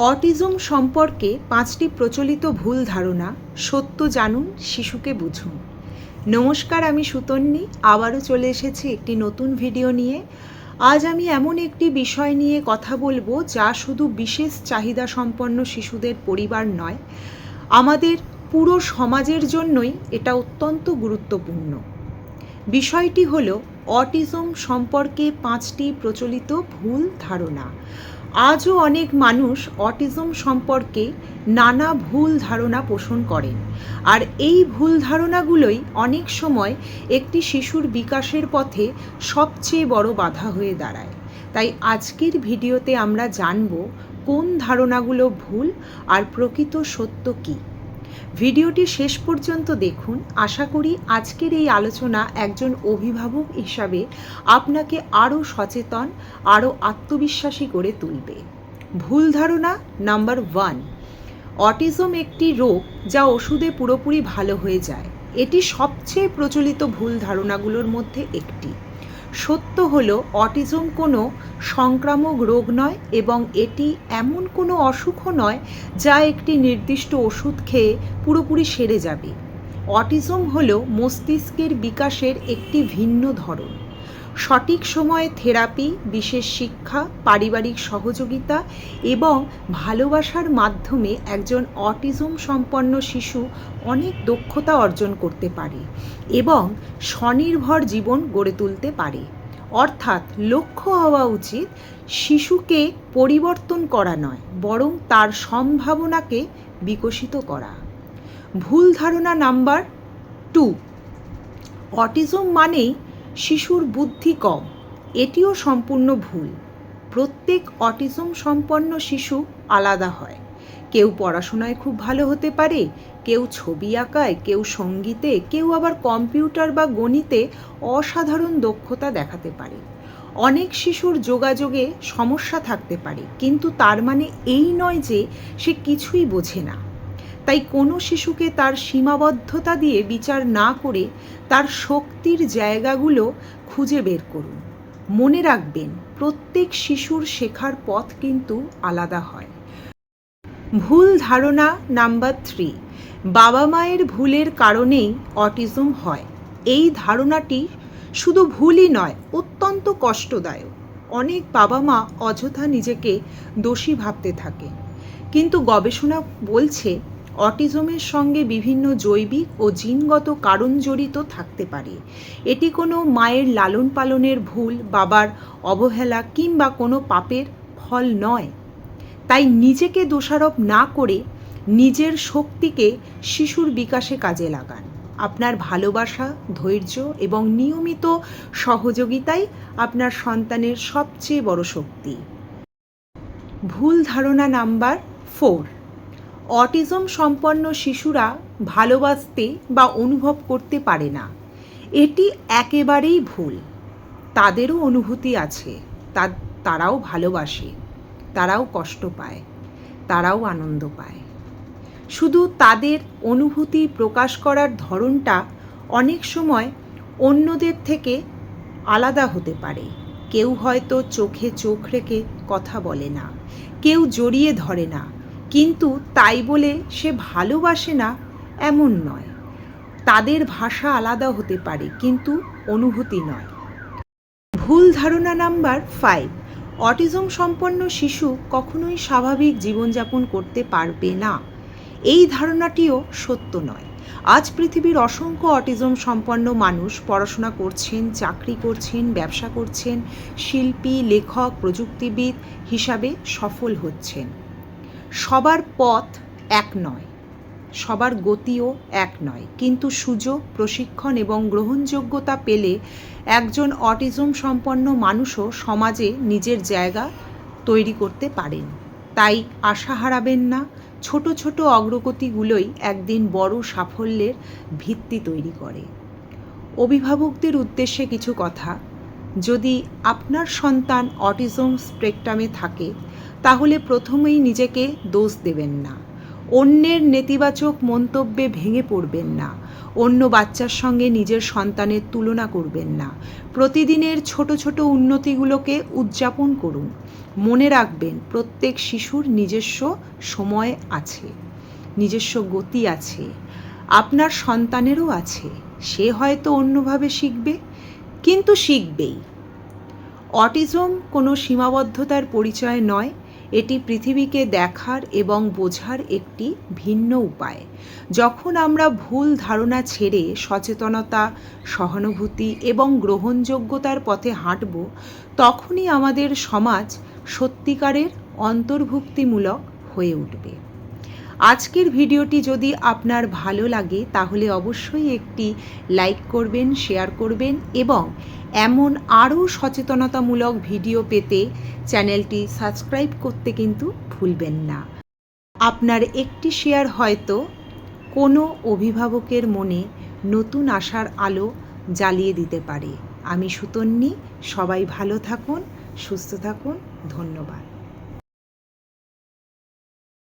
Autism সম্পর্কে 5টি প্রচলিত ভুল ধারণা। সত্য জানুন, শিশুকে বুঝুন। নমস্কার, আমি সুতন্নি আবারও চলে এসেছি একটি নতুন ভিডিও নিয়ে। আজ আমি এমন একটি বিষয় নিয়ে কথা বলবো যা শুধু বিশেষ চাহিদা সম্পন্ন শিশুদের পরিবার নয়, আমাদের পুরো সমাজের জন্যই এটা অত্যন্ত গুরুত্বপূর্ণ। বিষয়টি হলো অটিজম সম্পর্কে 5টি প্রচলিত ভুল ধারণা। আজও অনেক মানুষ অটিজম সম্পর্কে নানা ভুল ধারণা পোষণ করেন, আর এই ভুল ধারণাগুলোই অনেক সময় একটি শিশুর বিকাশের পথে সবচেয়ে বড় বাধা হয়ে দাঁড়ায়। তাই আজকের ভিডিওতে আমরা জানব কোন ধারণাগুলো ভুল আর প্রকৃত সত্য কী। ভিডিওটি শেষ পর্যন্ত দেখুন। আশা করি আজকের এই আলোচনা একজন অভিভাবক হিসাবে আপনাকে আরও সচেতন, আরও আত্মবিশ্বাসী করে তুলবে। ভুল ধারণা নাম্বার 1, অটিজম একটি রোগ যা ওষুধে পুরোপুরি ভালো হয়ে যায়। এটি সবচেয়ে প্রচলিত ভুল ধারণাগুলোর মধ্যে একটি। সত্য হলো অটিজম কোনো সংক্রামক রোগ নয় এবং এটি এমন কোনো অসুখও নয় যা একটি নির্দিষ্ট ওষুধ খেয়ে পুরোপুরি সেরে যাবে। অটিজম হলো মস্তিষ্কের বিকাশের একটি ভিন্ন ধরন। সঠিক সময়ে থেরাপি, বিশেষ শিক্ষা, পারিবারিক সহযোগিতা এবং ভালোবাসার মাধ্যমে একজন অটিজম সম্পন্ন শিশু অনেক দক্ষতা অর্জন করতে পারে এবং স্বনির্ভর জীবন গড়ে তুলতে পারে। অর্থাৎ লক্ষ্য হওয়া উচিত শিশুকে পরিবর্তন করা নয়, বরং তার সম্ভাবনাকে বিকশিত করা। ভুল ধারণা নাম্বার 2, অটিজম মানেই শিশুর বুদ্ধি কম। এটিও সম্পূর্ণ ভুল। প্রত্যেক অটিজম সম্পন্ন শিশু আলাদা হয়। কেউ পড়াশোনায় খুব ভালো হতে পারে, কেউ ছবি আঁকায়, কেউ সঙ্গীতে, কেউ আবার কম্পিউটার বা গণিতে অসাধারণ দক্ষতা দেখাতে পারে। অনেক শিশুর যোগাযোগে সমস্যা থাকতে পারে, কিন্তু তার মানে এই নয় যে সে কিছুই বোঝে না। তাই কোনো শিশুকে তার সীমাবদ্ধতা দিয়ে বিচার না করে তার শক্তির জায়গাগুলো খুঁজে বের করুন। মনে রাখবেন, প্রত্যেক শিশুর শেখার পথ কিন্তু আলাদা হয়। ভুল ধারণা নাম্বার 3, বাবা মায়ের ভুলের কারণেই অটিজম হয়। এই ধারণাটি শুধু ভুলই নয়, অত্যন্ত কষ্টদায়ক। অনেক বাবা মা অযথা নিজেকে দোষী ভাবতে থাকে, কিন্তু গবেষণা বলছে অটিজমের সঙ্গে বিভিন্ন জৈবিক ও জিনগত কারণ জড়িত থাকতে পারে। এটি কোনো মায়ের লালন পালনের ভুল, বাবার অবহেলা কিংবা কোনো পাপের ফল নয়। তাই নিজেকে দোষারোপ না করে নিজের শক্তিকে শিশুর বিকাশে কাজে লাগান। আপনার ভালোবাসা, ধৈর্য এবং নিয়মিত সহযোগিতাই আপনার সন্তানের সবচেয়ে বড় শক্তি। ভুল ধারণা নাম্বার 4, অটিজম সম্পন্ন শিশুরা ভালোবাসতে বা অনুভব করতে পারে না। এটি একেবারেই ভুল। তাদেরও অনুভূতি আছে, তারাও ভালোবাসে, তারাও কষ্ট পায়, তারাও আনন্দ পায়। শুধু তাদের অনুভূতি প্রকাশ করার ধরনটা অনেক সময় অন্যদের থেকে আলাদা হতে পারে। কেউ হয়তো চোখে চোখ রেখে কথা বলে না, কেউ জড়িয়ে ধরে না, কিন্তু তাই বলে সে ভালোবাসে না এমন নয়। তাদের ভাষা আলাদা হতে পারে, কিন্তু অনুভূতি নয়। ভুল ধারণা নাম্বার 5, অটিজম সম্পন্ন শিশু কখনোই স্বাভাবিক জীবনযাপন করতে পারবে না। এই ধারণাটিও সত্য নয়। আজ পৃথিবীর অসংখ্য অটিজম সম্পন্ন মানুষ পড়াশোনা করছেন, চাকরি করছেন, ব্যবসা করছেন, শিল্পী, লেখক, প্রযুক্তিবিদ হিসাবে সফল হচ্ছেন। সবার পথ এক নয়, সবার গতিও এক নয়, কিন্তু সুযোগ, প্রশিক্ষণ এবং গ্রহণযোগ্যতা পেলে একজন অটিজম সম্পন্ন মানুষও সমাজে নিজের জায়গা তৈরি করতে পারেন। তাই আশা হারাবেন না। ছোট ছোট অগ্রগতিগুলোই একদিন বড় সাফল্যের ভিত্তি তৈরি করে। অভিভাবকদের উদ্দেশ্যে কিছু কথা। যদি আপনার সন্তান অটিজম স্পেকট্রামে থাকে, তাহলে প্রথমেই নিজেকে দোষ দেবেন না। অন্যের নেতিবাচক মন্তব্যে ভেঙে পড়বেন না। অন্য বাচ্চার সঙ্গে নিজের সন্তানের তুলনা করবেন না। প্রতিদিনের ছোট ছোট উন্নতিগুলোকে উদযাপন করুন। মনে রাখবেন, প্রত্যেক শিশুর নিজস্ব সময় আছে, নিজস্ব গতি আছে। আপনার সন্তানেরও আছে। সে হয়তো অন্যভাবে শিখবে, কিন্তু শিখবেই। অটিজম কোনো সীমাবদ্ধতার পরিচয় নয়, এটি পৃথিবীকে দেখার এবং বোঝার একটি ভিন্ন উপায়। যখন আমরা ভুল ধারণা ছেড়ে সচেতনতা, সহানুভূতি এবং গ্রহণযোগ্যতার পথে হাঁটব, তখনই আমাদের সমাজ সত্যিকারের অন্তর্ভুক্তিমূলক হয়ে উঠবে। আজকের ভিডিওটি যদি আপনার ভালো লাগে তাহলে অবশ্যই একটি লাইক করবেন, শেয়ার করবেন এবং এমন আরও সচেতনতামূলক ভিডিও পেতে চ্যানেলটি সাবস্ক্রাইব করতে কিন্তু ভুলবেন না। আপনার একটি শেয়ার হয়তো কোনো অভিভাবকের মনে নতুন আশার আলো জ্বালিয়ে দিতে পারে। আমি সুতন্নি। সবাই ভালো থাকুন, সুস্থ থাকুন। ধন্যবাদ।